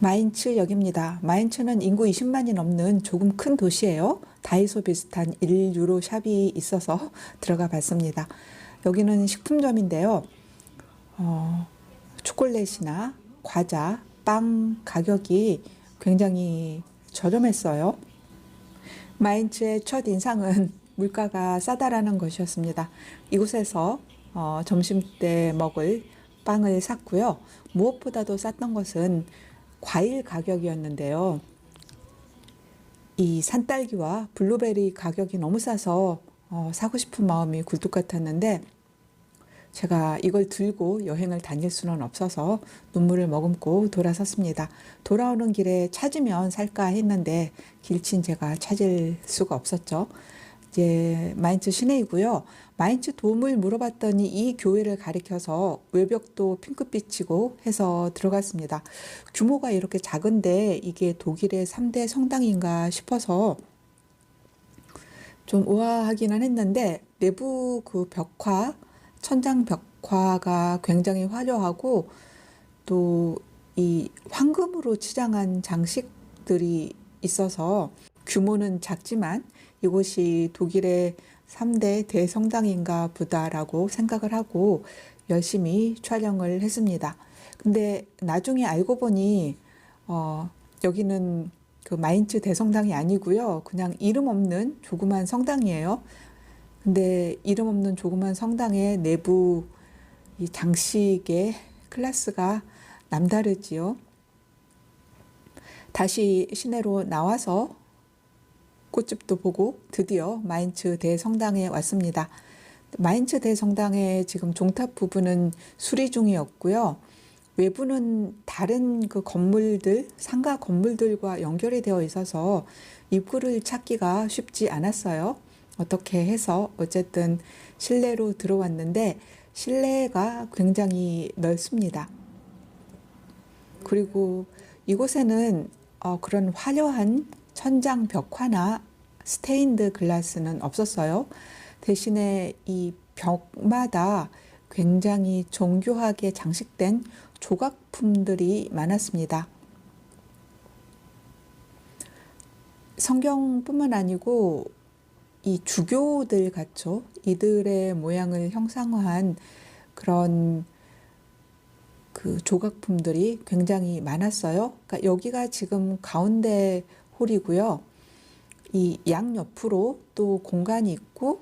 마인츠역입니다. 마인츠는 인구 20만이 넘는 조금 큰 도시예요. 다이소 비슷한 1유로 샵이 있어서 들어가 봤습니다. 여기는 식품점인데요. 초콜릿이나 과자, 빵 가격이 굉장히 저렴했어요. 마인츠의 첫 인상은 물가가 싸다라는 것이었습니다. 이곳에서 점심 때 먹을 빵을 샀고요. 무엇보다도 쌌던 것은 과일 가격이었는데요. 이 산딸기와 블루베리 가격이 너무 싸서 사고 싶은 마음이 굴뚝 같았는데 제가 이걸 들고 여행을 다닐 수는 없어서 눈물을 머금고 돌아섰습니다. 돌아오는 길에 찾으면 살까 했는데 길친 제가 찾을 수가 없었죠. 이제 마인츠 시내이고요. 마인츠 도움을 물어봤더니 이 교회를 가리켜서 외벽도 핑크빛이고 해서 들어갔습니다. 규모가 이렇게 작은데 이게 독일의 3대 성당인가 싶어서 좀 우아하기는 했는데 내부 그 벽화, 천장 벽화가 굉장히 화려하고 또 이 황금으로 치장한 장식들이 있어서 규모는 작지만 이곳이 독일의 3대 대성당인가 보다라고 생각을 하고 열심히 촬영을 했습니다. 근데 나중에 알고 보니 여기는 그 마인츠 대성당이 아니고요. 그냥 이름 없는 조그만 성당이에요. 근데 이름 없는 조그만 성당의 내부 이 장식의 클래스가 남다르지요. 다시 시내로 나와서 꽃집도 보고 드디어 마인츠 대성당에 왔습니다. 마인츠 대성당의 지금 종탑 부분은 수리 중이었고요. 외부는 다른 그 건물들, 상가 건물들과 연결이 되어 있어서 입구를 찾기가 쉽지 않았어요. 어떻게 해서 어쨌든 실내로 들어왔는데 실내가 굉장히 넓습니다. 그리고 이곳에는 그런 화려한 천장 벽화나 스테인드 글라스는 없었어요. 대신에 이 벽마다 굉장히 정교하게 장식된 조각품들이 많았습니다. 성경뿐만 아니고 이 주교들 같죠. 이들의 모양을 형상화한 그런 그 조각품들이 굉장히 많았어요. 그러니까 여기가 지금 가운데 홀이고요. 이 양옆으로 또 공간이 있고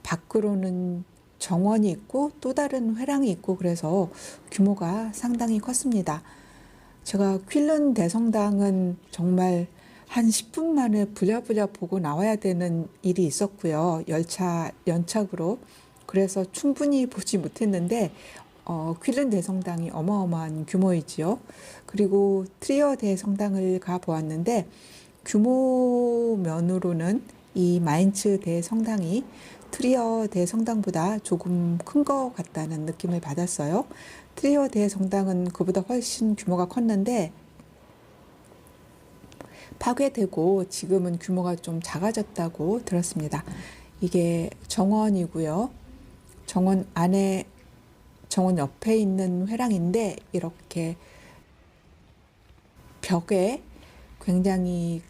밖으로는 정원이 있고 또 다른 회랑이 있고 그래서 규모가 상당히 컸습니다. 제가 퀼른 대성당은 정말 한 10분 만에 부랴부랴 보고 나와야 되는 일이 있었고요. 열차 연착으로. 그래서 충분히 보지 못했는데 퀼른 대성당이 어마어마한 규모이지요. 그리고 트리어 대성당을 가 보았는데 규모 면으로는 이 마인츠 대성당이 트리어 대성당보다 조금 큰 것 같다는 느낌을 받았어요. 트리어 대성당은 그보다 훨씬 규모가 컸는데 파괴되고 지금은 규모가 좀 작아졌다고 들었습니다. 이게 정원이고요. 정원 안에 정원 옆에 있는 회랑인데 이렇게 벽에 굉장히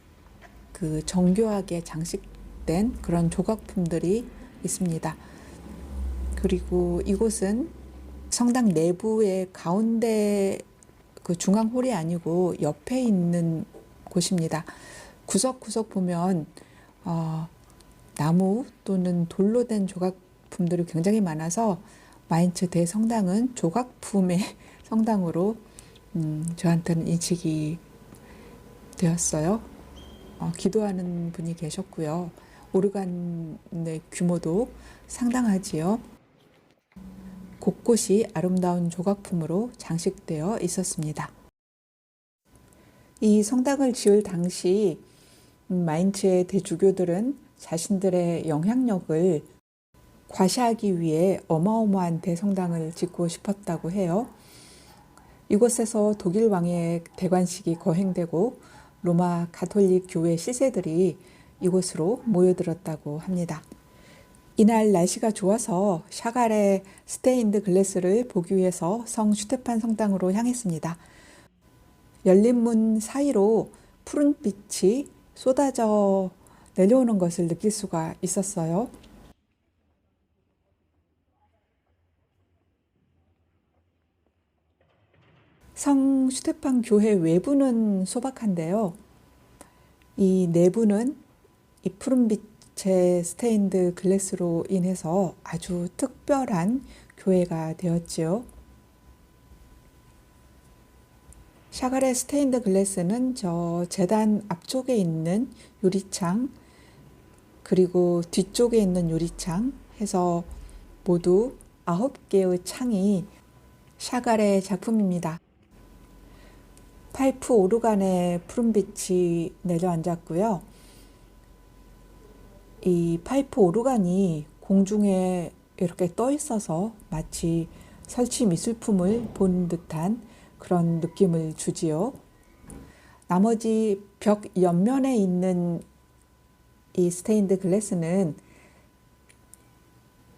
그 정교하게 장식된 그런 조각품들이 있습니다. 그리고 이곳은 성당 내부의 가운데 그 중앙 홀이 아니고 옆에 있는 곳입니다. 구석구석 보면 나무 또는 돌로 된 조각품들이 굉장히 많아서 마인츠 대성당은 조각품의 성당으로 저한테는 인식이 되었어요. 기도하는 분이 계셨고요. 오르간의 규모도 상당하지요. 곳곳이 아름다운 조각품으로 장식되어 있었습니다. 이 성당을 지을 당시 마인츠의 대주교들은 자신들의 영향력을 과시하기 위해 어마어마한 대성당을 짓고 싶었다고 해요. 이곳에서 독일 왕의 대관식이 거행되고 로마 가톨릭 교회 시세들이 이곳으로 모여들었다고 합니다. 이날 날씨가 좋아서 샤갈의 스테인드 글래스를 보기 위해서 성 슈테판 성당으로 향했습니다. 열린 문 사이로 푸른 빛이 쏟아져 내려오는 것을 느낄 수가 있었어요. 성 슈테판 교회 외부는 소박한데요. 이 내부는 이 푸른빛의 스테인드 글래스로 인해서 아주 특별한 교회가 되었지요. 샤갈의 스테인드 글래스는 저 제단 앞쪽에 있는 유리창, 그리고 뒤쪽에 있는 유리창 해서 모두 9개의 창이 샤갈의 작품입니다. 파이프 오르간에 푸른빛이 내려앉았고요. 이 파이프 오르간이 공중에 이렇게 떠 있어서 마치 설치 미술품을 본 듯한 그런 느낌을 주지요. 나머지 벽 옆면에 있는 이 스테인드 글래스는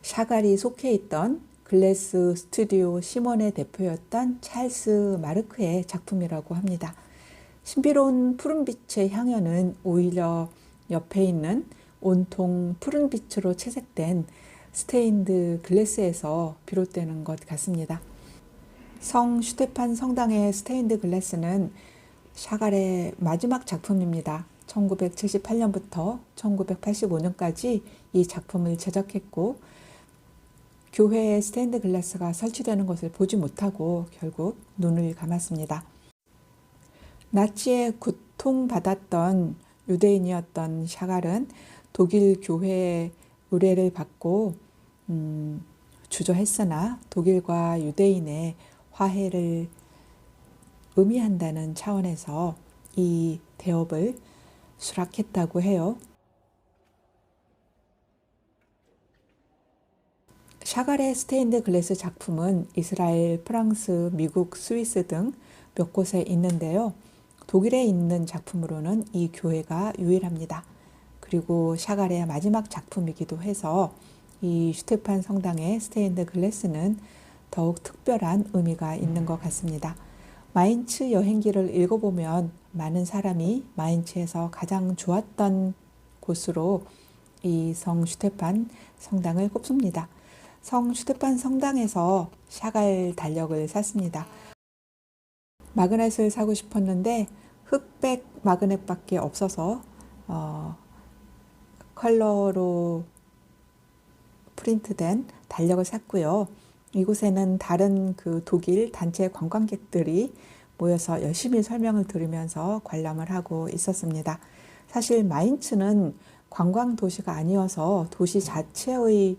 샤갈이 속해 있던 글래스 스튜디오 시몬의 대표였던 찰스 마르크의 작품이라고 합니다. 신비로운 푸른빛의 향연은 오히려 옆에 있는 온통 푸른빛으로 채색된 스테인드 글래스에서 비롯되는 것 같습니다. 성 슈테판 성당의 스테인드 글래스는 샤갈의 마지막 작품입니다. 1978년부터 1985년까지 이 작품을 제작했고, 교회에 스테인드 글라스가 설치되는 것을 보지 못하고 결국 눈을 감았습니다. 나치에 고통받았던 유대인이었던 샤갈은 독일 교회의 의뢰를 받고 주저했으나 독일과 유대인의 화해를 의미한다는 차원에서 이 대업을 수락했다고 해요. 샤갈의 스테인드 글래스 작품은 이스라엘, 프랑스, 미국, 스위스 등 몇 곳에 있는데요. 독일에 있는 작품으로는 이 교회가 유일합니다. 그리고 샤갈의 마지막 작품이기도 해서 이 슈테판 성당의 스테인드 글래스는 더욱 특별한 의미가 있는 것 같습니다. 마인츠 여행기를 읽어보면 많은 사람이 마인츠에서 가장 좋았던 곳으로 이 성 슈테판 성당을 꼽습니다. 성 슈테판 성당에서 샤갈 달력을 샀습니다. 마그넷을 사고 싶었는데 흑백 마그넷밖에 없어서 컬러로 프린트된 달력을 샀고요. 이곳에는 다른 그 독일 단체 관광객들이 모여서 열심히 설명을 들으면서 관람을 하고 있었습니다. 사실 마인츠는 관광 도시가 아니어서 도시 자체의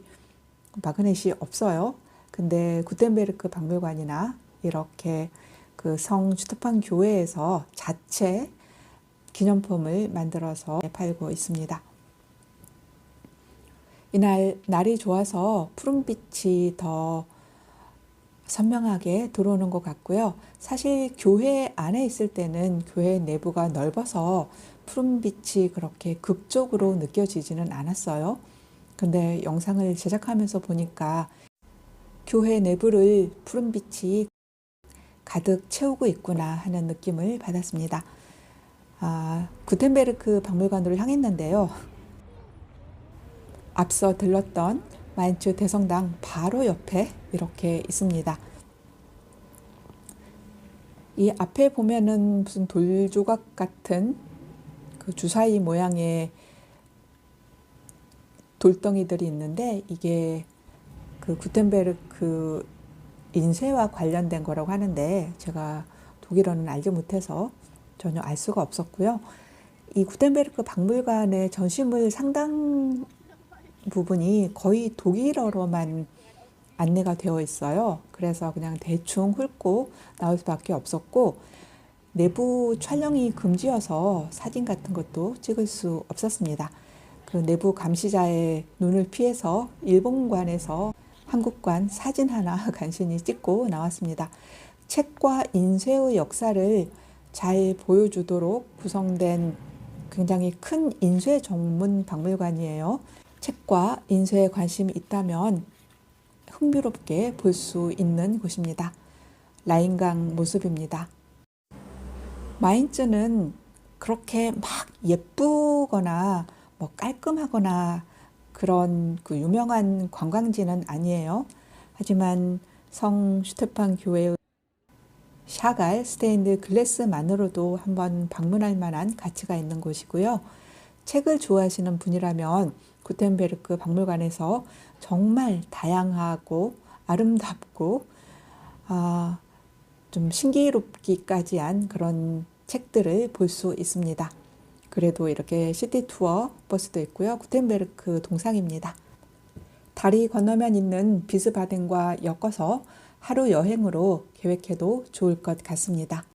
마그넷이 없어요. 근데 구텐베르크 박물관이나 이렇게 그 성 슈테판 교회에서 자체 기념품을 만들어서 팔고 있습니다. 이날 날이 좋아서 푸른빛이 더 선명하게 들어오는 것 같고요. 사실 교회 안에 있을 때는 교회 내부가 넓어서 푸른빛이 그렇게 극적으로 느껴지지는 않았어요. 근데 영상을 제작하면서 보니까 교회 내부를 푸른빛이 가득 채우고 있구나 하는 느낌을 받았습니다. 구텐베르크 박물관으로 향했는데요. 앞서 들렀던 마인츠 대성당 바로 옆에 이렇게 있습니다. 이 앞에 보면은 무슨 돌조각 같은 그 주사위 모양의 돌덩이들이 있는데 이게 그 구텐베르크 인쇄와 관련된 거라고 하는데 제가 독일어는 알지 못해서 전혀 알 수가 없었고요. 이 구텐베르크 박물관의 전시물 상당 부분이 거의 독일어로만 안내가 되어 있어요. 그래서 그냥 대충 훑고 나올 수밖에 없었고 내부 촬영이 금지여서 사진 같은 것도 찍을 수 없었습니다. 그 내부 감시자의 눈을 피해서 일본관에서 한국관 사진 하나 간신히 찍고 나왔습니다. 책과 인쇄의 역사를 잘 보여주도록 구성된 굉장히 큰 인쇄 전문 박물관이에요. 책과 인쇄에 관심이 있다면 흥미롭게 볼 수 있는 곳입니다. 라인강 모습입니다. 마인츠는 그렇게 막 예쁘거나 뭐 깔끔하거나 그런 그 유명한 관광지는 아니에요. 하지만 성 슈테판 교회의 샤갈 스테인드 글래스만으로도 한번 방문할 만한 가치가 있는 곳이고요. 책을 좋아하시는 분이라면 구텐베르크 박물관에서 정말 다양하고 아름답고 좀 신기롭기까지 한 그런 책들을 볼 수 있습니다. 그래도 이렇게 시티 투어 버스도 있고요. 구텐베르크 동상입니다. 다리 건너면 있는 비스바덴과 엮어서 하루 여행으로 계획해도 좋을 것 같습니다.